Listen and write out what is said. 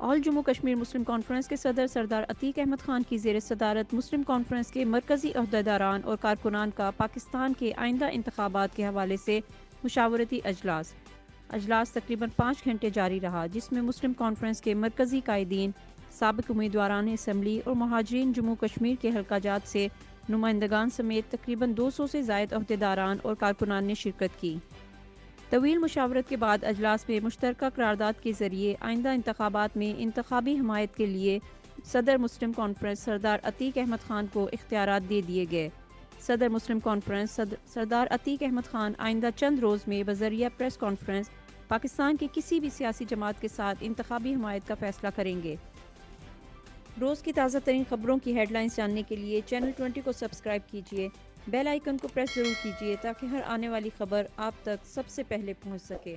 آل جموں کشمیر مسلم conference کے صدر سردار عتیق احمد خان کی زیر صدارت مسلم کانفرنس کے مرکزی عہدیداران اور کارکنان کا پاکستان کے آئندہ انتخابات کے حوالے سے مشاورتی اجلاس تقریباً 5 گھنٹے جاری رہا، جس میں مسلم کانفرنس کے مرکزی قائدین، سابق امیدواران اسمبلی اور مہاجرین جموں کشمیر کے حلقہ جات سے نمائندگان سمیت تقریباً 200 سے زائد عہدیداران اور کارکنان نے شرکت کی۔ طویل مشاورت کے بعد اجلاس میں مشترکہ قرارداد کے ذریعے آئندہ انتخابات میں انتخابی حمایت کے لیے صدر مسلم کانفرنس سردار عتیق احمد خان کو اختیارات دے دیے گئے۔ صدر مسلم کانفرنس سردار عتیق احمد خان آئندہ چند روز میں بذریعہ پریس کانفرنس پاکستان کی کسی بھی سیاسی جماعت کے ساتھ انتخابی حمایت کا فیصلہ کریں گے۔ روز کی تازہ ترین خبروں کی ہیڈ لائنز جاننے کے لیے چینل 20 کو سبسکرائب کیجیے، بیل آئیکن کو پریس ضرور کیجیے تاکہ ہر آنے والی خبر آپ تک سب سے پہلے پہنچ سکے۔